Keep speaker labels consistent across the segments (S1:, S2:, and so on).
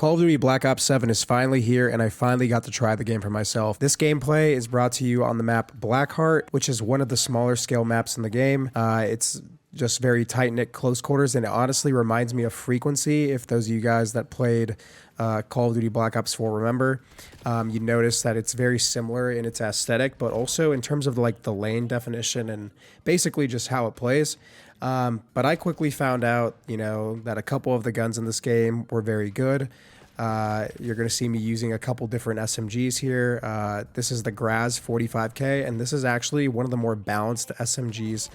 S1: Call of Duty Black Ops 7 is finally here, and I finally got to try the game for myself. This gameplay is brought to you on the map Blackheart, which is one of the smaller scale maps in the game. It's just very tight-knit close quarters, and it honestly reminds me of Frequency. If those of you guys that played Call of Duty Black Ops 4 remember, you notice that it's very similar in its aesthetic, but also in terms of like the lane definition and basically just how it plays. But I quickly found out, that a couple of the guns in this game were very good. You're going to see me using a couple different SMGs here. This is the Graz 45K, and this is actually one of the more balanced SMGs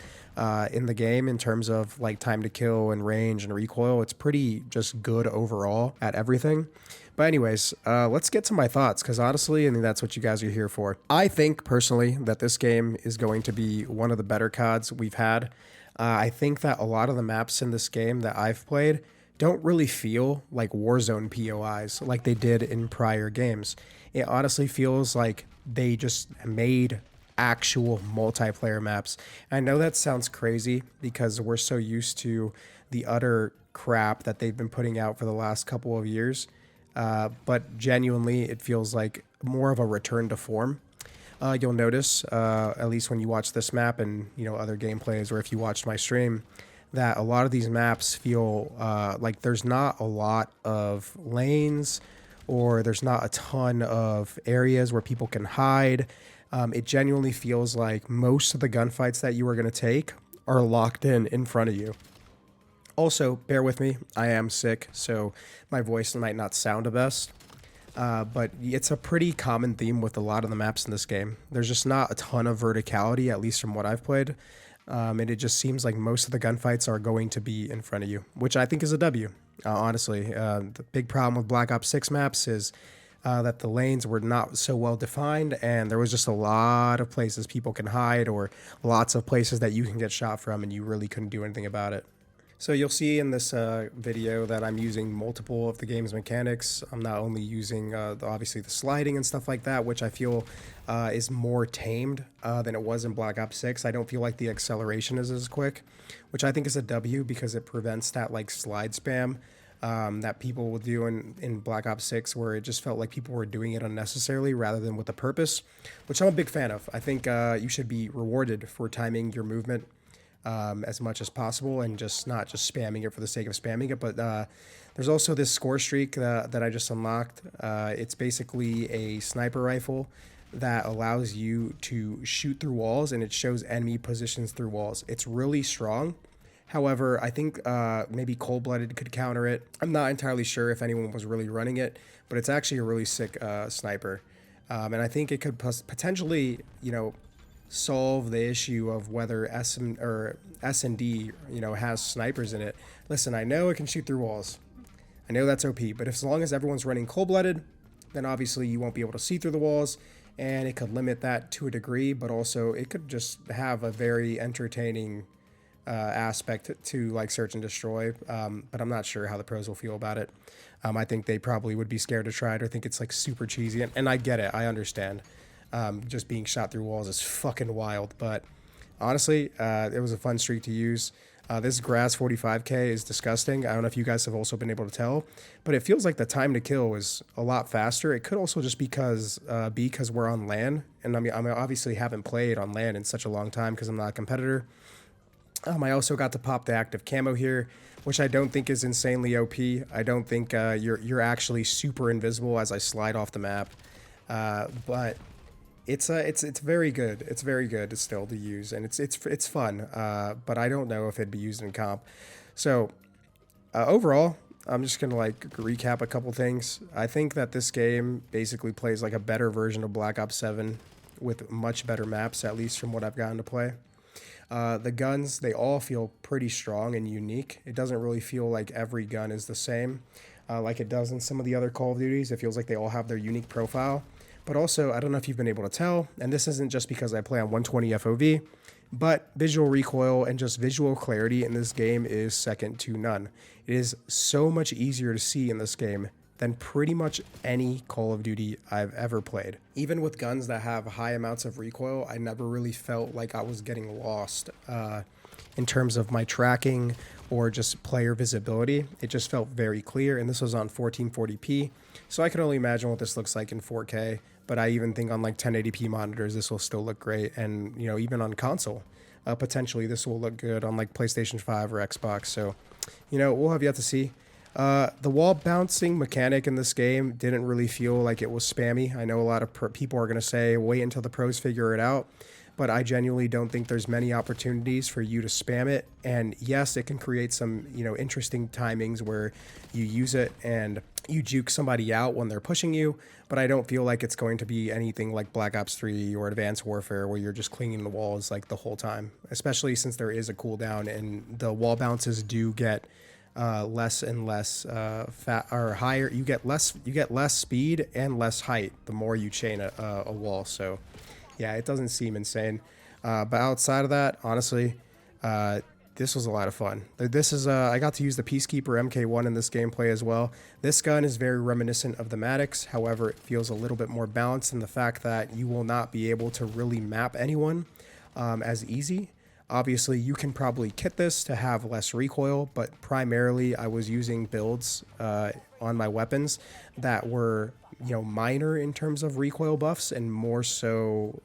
S1: in the game in terms of like time to kill and range and recoil. It's pretty just good overall at everything. But anyways, let's get to my thoughts, because honestly, I think that's what you guys are here for. I think personally that this game is going to be one of the better CODs we've had. I think that a lot of the maps in this game that I've played don't really feel like Warzone POIs like they did in prior games. It honestly feels like they just made actual multiplayer maps. I know that sounds crazy because we're so used to the utter crap that they've been putting out for the last couple of years, but genuinely it feels like more of a return to form. You'll notice, at least when you watch this map and other gameplays, or if you watched my stream, that a lot of these maps feel like there's not a lot of lanes, or there's not a ton of areas where people can hide. It genuinely feels like most of the gunfights that you are going to take are locked in front of you. Also, bear with me, I am sick, so my voice might not sound the best. But it's a pretty common theme with a lot of the maps in this game. There's just not a ton of verticality, at least from what I've played. And it just seems like most of the gunfights are going to be in front of you, which I think is a W, honestly. The big problem with Black Ops 6 maps is that the lanes were not so well defined, and there was just a lot of places people can hide, or lots of places that you can get shot from, and you really couldn't do anything about it. So you'll see in this video that I'm using multiple of the game's mechanics. I'm not only using obviously the sliding and stuff like that, which I feel is more tamed than it was in Black Ops 6. I don't feel like the acceleration is as quick, which I think is a W because it prevents that like slide spam that people will do in Black Ops 6, where it just felt like people were doing it unnecessarily rather than with a purpose, which I'm a big fan of. I think you should be rewarded for timing your movement as much as possible, and just not just spamming it for the sake of spamming it. But there's also this score streak that I just unlocked. It's basically a sniper rifle that allows you to shoot through walls, and it shows enemy positions through walls. It's really strong. However, I think maybe Cold-Blooded could counter it. I'm not entirely sure if anyone was really running it, but it's actually a really sick sniper. And I think it could potentially, solve the issue of whether S&D, has snipers in it. Listen, I know it can shoot through walls. I know that's OP, but as long as everyone's running Cold-Blooded, then obviously you won't be able to see through the walls, and it could limit that to a degree, but also it could just have a very entertaining aspect to like search and destroy, but I'm not sure how the pros will feel about it. I think they probably would be scared to try it, or think it's like super cheesy, and I get it, I understand. Just being shot through walls is fucking wild, but honestly, it was a fun streak to use. This Graz 45K is disgusting. I don't know if you guys have also been able to tell, but it feels like the time to kill is a lot faster. It could also just because we're on LAN, and I obviously haven't played on LAN in such a long time because I'm not a competitor. I also got to pop the active camo here, which I don't think is insanely OP. I don't think you're actually super invisible as I slide off the map, but it's very good. It's very good still to use, and it's fun. But I don't know if it'd be used in comp. So overall, I'm just gonna like recap a couple things. I think that this game basically plays like a better version of Black Ops 7 with much better maps, at least from what I've gotten to play. The guns, they all feel pretty strong and unique. It doesn't really feel like every gun is the same like it does in some of the other Call of Duties. It feels like they all have their unique profile. But also, I don't know if you've been able to tell, and this isn't just because I play on 120 FOV, but visual recoil and just visual clarity in this game is second to none. It is so much easier to see in this game than pretty much any Call of Duty I've ever played. Even with guns that have high amounts of recoil, I never really felt like I was getting lost in terms of my tracking or just player visibility. It just felt very clear, and this was on 1440p, so I can only imagine what this looks like in 4K, but I even think on like 1080p monitors this will still look great, and you know, even on console, potentially this will look good on like PlayStation 5 or Xbox, so you know, we'll have yet to see. The wall bouncing mechanic in this game didn't really feel like it was spammy. I know a lot of people are going to say, wait until the pros figure it out, but I genuinely don't think there's many opportunities for you to spam it. And yes, it can create some, you know, interesting timings where you use it and you juke somebody out when they're pushing you, but I don't feel like it's going to be anything like Black Ops 3 or Advanced Warfare where you're just clinging the walls like the whole time, especially since there is a cooldown and the wall bounces do get less and less fat or higher. You get less speed and less height the more you chain a wall. So yeah, it doesn't seem insane. But outside of that, honestly, this was a lot of fun. This is I got to use the Peacekeeper MK1 in this gameplay as well. This gun is very reminiscent of the Maddox. However, it feels a little bit more balanced in the fact that you will not be able to really map anyone as easy. Obviously, you can probably kit this to have less recoil, but primarily I was using builds on my weapons that were, you know, minor in terms of recoil buffs and more so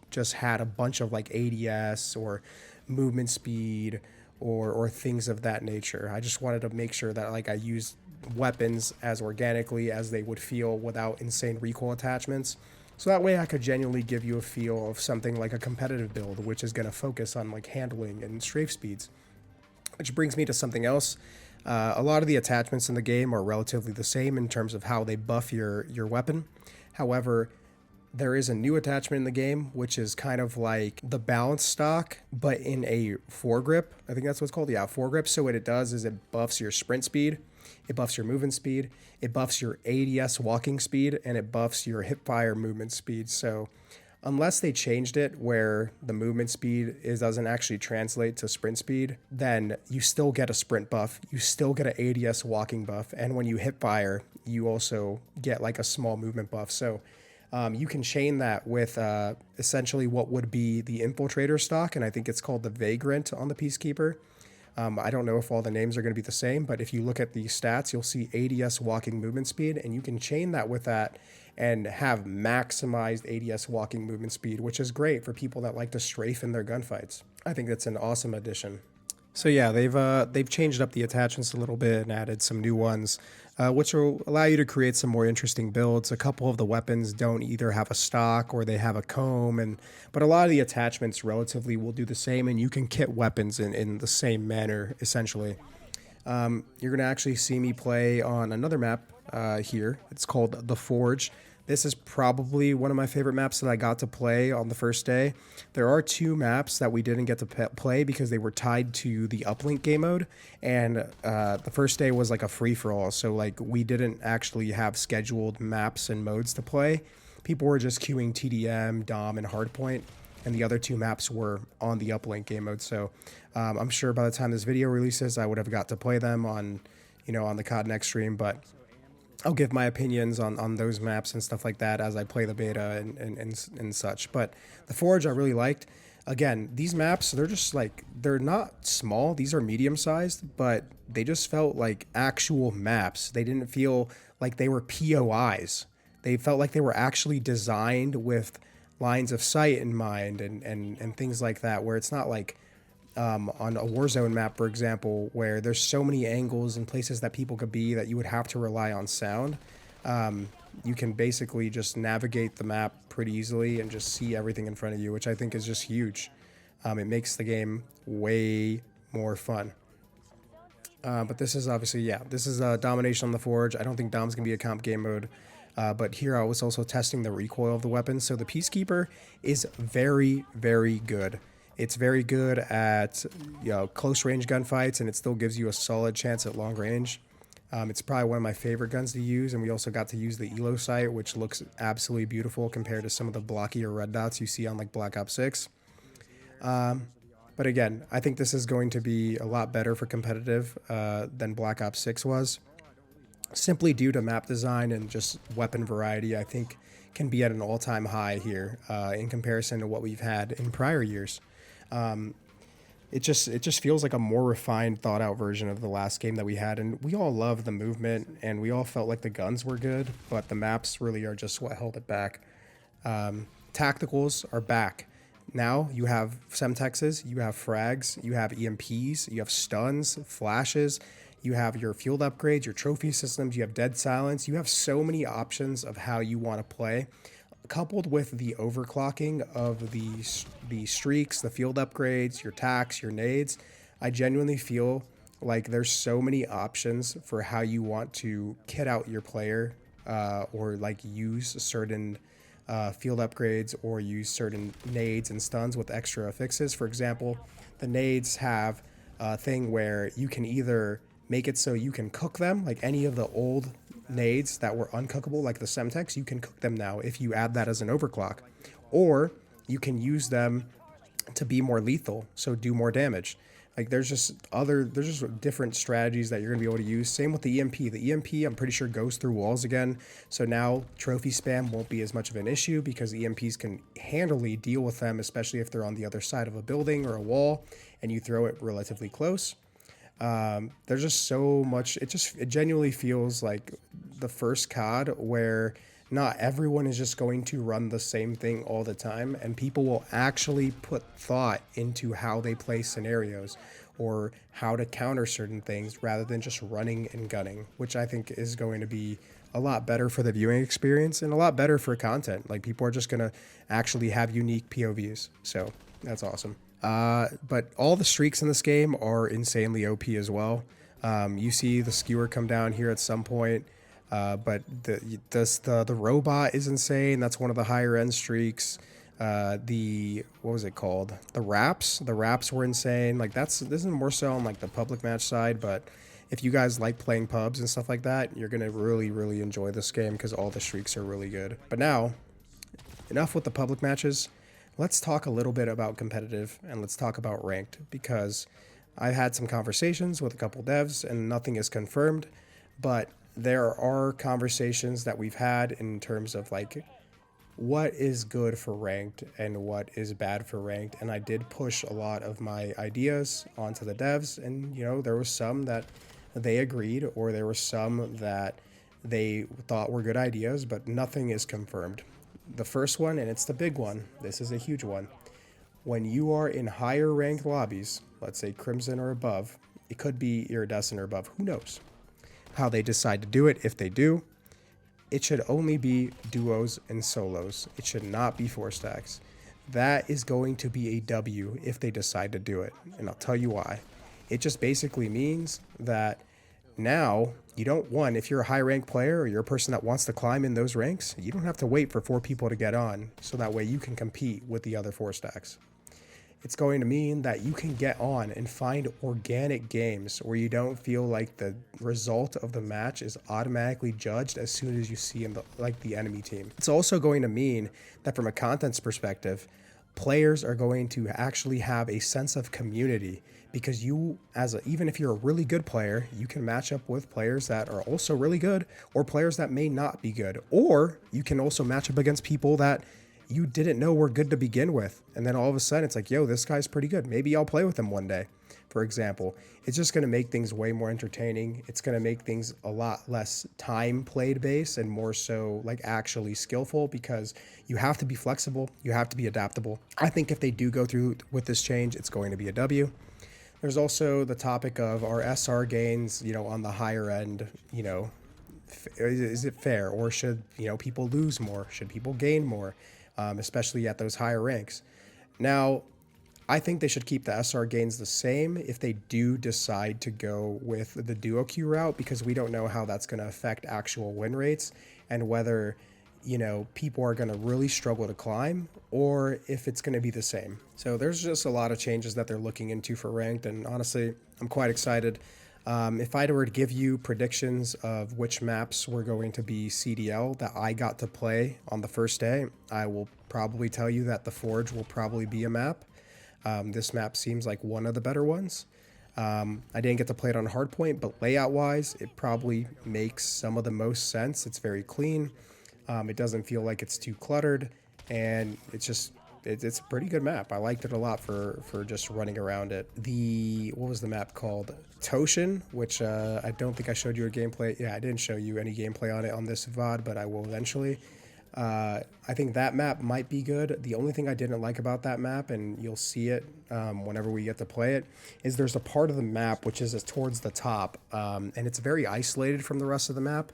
S1: just had a bunch of like ADS or movement speed or things of that nature. I just wanted to make sure that like I used weapons as organically as they would feel without insane recoil attachments. So that way I could genuinely give you a feel of something like a competitive build, which is going to focus on like handling and strafe speeds. Which brings me to something else. A lot of the attachments in the game are relatively the same in terms of how they buff your weapon. However, there is a new attachment in the game, which is kind of like the balance stock, but in a foregrip. I think that's what's called, yeah, foregrip. So what it does is it buffs your sprint speed, it buffs your movement speed, it buffs your ADS walking speed, and it buffs your hipfire movement speed. So unless they changed it where the movement speed doesn't actually translate to sprint speed, then you still get a sprint buff, you still get an ADS walking buff, and when you hipfire, you also get like a small movement buff. So you can chain that with essentially what would be the Infiltrator stock, and I think it's called the Vagrant on the Peacekeeper. I don't know if all the names are going to be the same, but if you look at the stats, you'll see ADS walking movement speed, and you can chain that with that and have maximized ADS walking movement speed, which is great for people that like to strafe in their gunfights. I think that's an awesome addition. So yeah, they've changed up the attachments a little bit and added some new ones, which will allow you to create some more interesting builds. A couple of the weapons don't either have a stock or they have a comb, but a lot of the attachments relatively will do the same, and you can kit weapons in the same manner, essentially. You're going to actually see me play on another map here. It's called The Forge. This is probably one of my favorite maps that I got to play on the first day. There are two maps that we didn't get to play because they were tied to the uplink game mode, and the first day was like a free-for-all, so like we didn't actually have scheduled maps and modes to play. People were just queuing TDM, Dom, and Hardpoint, and the other two maps were on the uplink game mode, so I'm sure by the time this video releases, I would have got to play them on, you know, on the COD Next stream, but I'll give my opinions on those maps and stuff like that as I play the beta and such. But the Forge I really liked. Again, these maps, they're just like, they're not small. These are medium-sized, but they just felt like actual maps. They didn't feel like they were POIs. They felt like they were actually designed with lines of sight in mind and things like that, where it's not like on a Warzone map, for example, where there's so many angles and places that people could be that you would have to rely on sound. You can basically just navigate the map pretty easily and just see everything in front of you, which I think is just huge. It makes the game way more fun. But this is obviously, yeah, this is Domination on the Forge. I don't think Dom's going to be a comp game mode. But here I was also testing the recoil of the weapon. So the Peacekeeper is very, very good. It's very good at, you know, close range gunfights, and it still gives you a solid chance at long range. It's probably one of my favorite guns to use, and we also got to use the Elo sight, which looks absolutely beautiful compared to some of the blockier red dots you see on like Black Ops 6. But again, I think this is going to be a lot better for competitive than Black Ops 6 was. Simply due to map design and just weapon variety, I think can be at an all-time high here in comparison to what we've had in prior years. it just feels like a more refined, thought out version of the last game that we had, and we all love the movement, and we all felt like the guns were good, but the maps really are just what held it back. Tacticals are back. Now you have semtexes, you have frags, you have EMPs, you have stuns, flashes, you have your field upgrades, your trophy systems, you have dead silence. You have so many options of how you want to play, coupled with the overclocking of the streaks, the field upgrades, your tacs, your nades. I genuinely feel like there's so many options for how you want to kit out your player, or like use certain field upgrades or use certain nades and stuns with extra affixes. For example, the nades have a thing where you can either make it so you can cook them, like any of the old nades that were uncookable, like the Semtex, you can cook them now if you add that as an overclock. Or you can use them to be more lethal, so do more damage. Like there's just different strategies that you're gonna be able to use. Same with the EMP. The EMP, I'm pretty sure, goes through walls again. So now trophy spam won't be as much of an issue because EMPs can handily deal with them, especially if they're on the other side of a building or a wall and you throw it relatively close. There's just so much. It genuinely feels like the first COD where not everyone is just going to run the same thing all the time, and people will actually put thought into how they play scenarios or how to counter certain things rather than just running and gunning, which I think is going to be a lot better for the viewing experience and a lot better for content. Like, people are just going to actually have unique POVs. So that's awesome. But all the streaks in this game are insanely OP as well. You see the skewer come down here at some point. But the robot is insane. That's one of the higher end streaks. What was it called? The wraps were insane. Like, this is more so on like the public match side, but if you guys like playing pubs and stuff like that, you're gonna really enjoy this game because all the streaks are really good. But now, enough with the public matches. Let's talk a little bit about competitive, and let's talk about ranked, because I had some conversations with a couple devs and nothing is confirmed, but there are conversations that we've had in terms of like what is good for ranked and what is bad for ranked. And I did push a lot of my ideas onto the devs, and there was some that they agreed, or there were some that they thought were good ideas, but nothing is confirmed. The first one, and it's the big one, this is a huge one. When you are in higher ranked lobbies, let's say Crimson or above, it could be Iridescent or above, who knows how they decide to do it. If they do, it should only be duos and solos. It should not be 4 stacks. That is going to be a W if they decide to do it, and I'll tell you why. It just basically means that now you don't want, if you're a high rank player or you're a person that wants to climb in those ranks, you don't have to wait for 4 people to get on, so that way you can compete with the other 4 stacks. It's going to mean that you can get on and find organic games where you don't feel like the result of the match is automatically judged as soon as you see the enemy team. It's also going to mean that from a content's perspective, players are going to actually have a sense of community, because even if you're a really good player, you can match up with players that are also really good, or players that may not be good, or you can also match up against people that you didn't know were good to begin with, and then all of a sudden it's like, yo, this guy's pretty good, maybe I'll play with him one day, for example. It's just going to make things way more entertaining. It's going to make things a lot less time played based and more so like actually skillful, because you have to be flexible, you have to be adaptable. I think if they do go through with this change, it's going to be a W. There's also the topic of our SR gains, on the higher end, is it fair, or should, people lose more? Should people gain more? Especially at those higher ranks. Now, I think they should keep the SR gains the same if they do decide to go with the duo queue route, because we don't know how that's going to affect actual win rates and whether, people are going to really struggle to climb, or if it's going to be the same. So there's just a lot of changes that they're looking into for ranked, and honestly, I'm quite excited. If I were to give you predictions of which maps were going to be CDL that I got to play on the first day, I will probably tell you that the Forge will probably be a map. This map seems like one of the better ones. I didn't get to play it on hardpoint, but layout-wise, it probably makes some of the most sense. It's very clean. It doesn't feel like it's too cluttered, and it's just it's a pretty good map. I liked it a lot for just running around it. What was the map called? Toshin, which I don't think I showed you a gameplay. Yeah, I didn't show you any gameplay on it on this VOD, but I will eventually. I think that map might be good. The only thing I didn't like about that map, and you'll see it whenever we get to play it, is there's a part of the map which is towards the top, and it's very isolated from the rest of the map.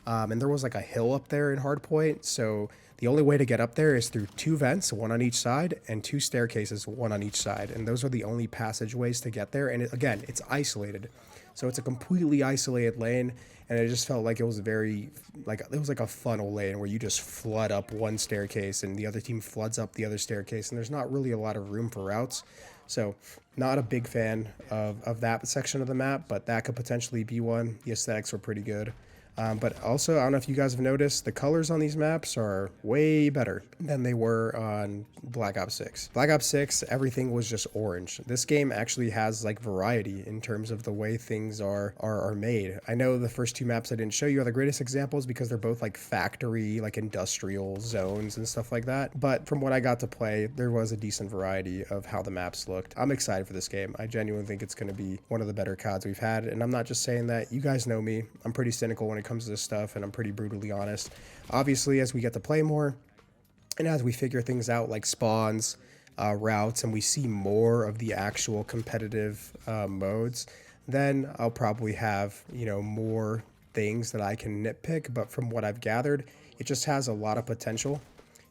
S1: And there was like a hill up there in Hardpoint, so the only way to get up there is through 2 vents, 1 on each side, and 2 staircases, 1 on each side. And those are the only passageways to get there. And again, it's isolated. So it's a completely isolated lane, and it just felt like it was very, like, it was like a funnel lane where you just flood up one staircase and the other team floods up the other staircase, and there's not really a lot of room for routes. So not a big fan of that section of the map, but that could potentially be one. The aesthetics were pretty good. But also, I don't know if you guys have noticed, the colors on these maps are way better than they were on Black Ops 6. Black Ops 6, everything was just orange. This game actually has like variety in terms of the way things are made. I know the first 2 maps I didn't show you are the greatest examples because they're both like factory, like industrial zones and stuff like that. But from what I got to play, there was a decent variety of how the maps looked. I'm excited for this game. I genuinely think it's going to be one of the better CODs we've had. And I'm not just saying that. You guys know me. I'm pretty cynical when it comes to this stuff, and I'm pretty brutally honest. Obviously, as we get to play more and as we figure things out like spawns, routes, and we see more of the actual competitive modes, then I'll probably have, you know, more things that I can nitpick. But from what I've gathered, it just has a lot of potential.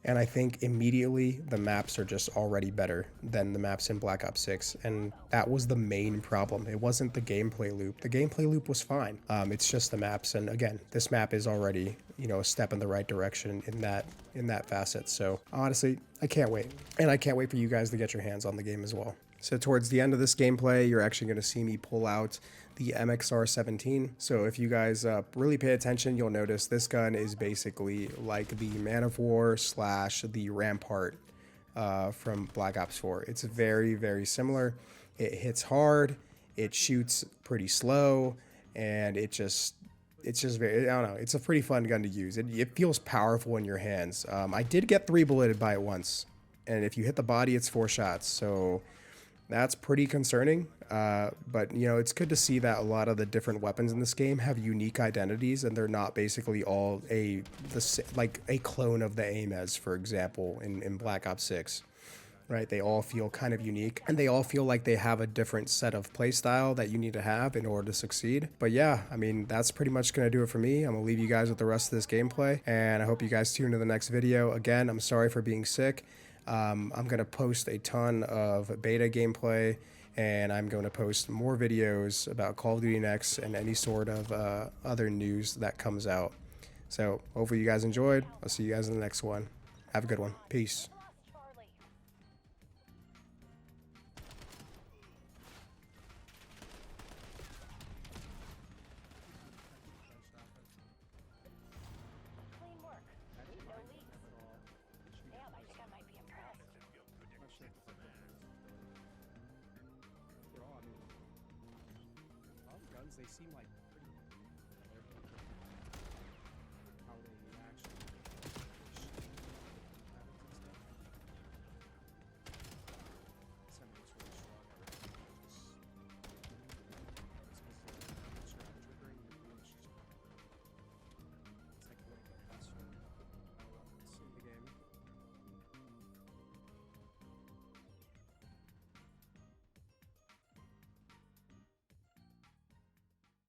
S1: And I think immediately the maps are just already better than the maps in Black Ops 6. And that was the main problem. It wasn't the gameplay loop. The gameplay loop was fine. It's just the maps. And again, this map is already, you know, a step in the right direction in that facet. So honestly, I can't wait. And I can't wait for you guys to get your hands on the game as well. So towards the end of this gameplay, you're actually going to see me pull out the MXR-17. So if you guys really pay attention, you'll notice this gun is basically like the Man of War / the Rampart from Black Ops 4. It's very, very similar. It hits hard, it shoots pretty slow, and it's just very, I don't know, it's a pretty fun gun to use. It feels powerful in your hands. I did get 3-bulleted by it once, and if you hit the body, it's 4 shots. So that's pretty concerning, but you know, it's good to see that a lot of the different weapons in this game have unique identities, and they're not basically all like a clone of the AIM-EZ, for example, in Black Ops 6. Right? They all feel kind of unique, and they all feel like they have a different set of playstyle that you need to have in order to succeed. But yeah, I mean, that's pretty much going to do it for me. I'm going to leave you guys with the rest of this gameplay, and I hope you guys tune into the next video. Again, I'm sorry for being sick. I'm going to post a ton of beta gameplay, and I'm going to post more videos about Call of Duty Next and any sort of other news that comes out. So hopefully you guys enjoyed. I'll see you guys in the next one. Have a good one. Peace. They seem like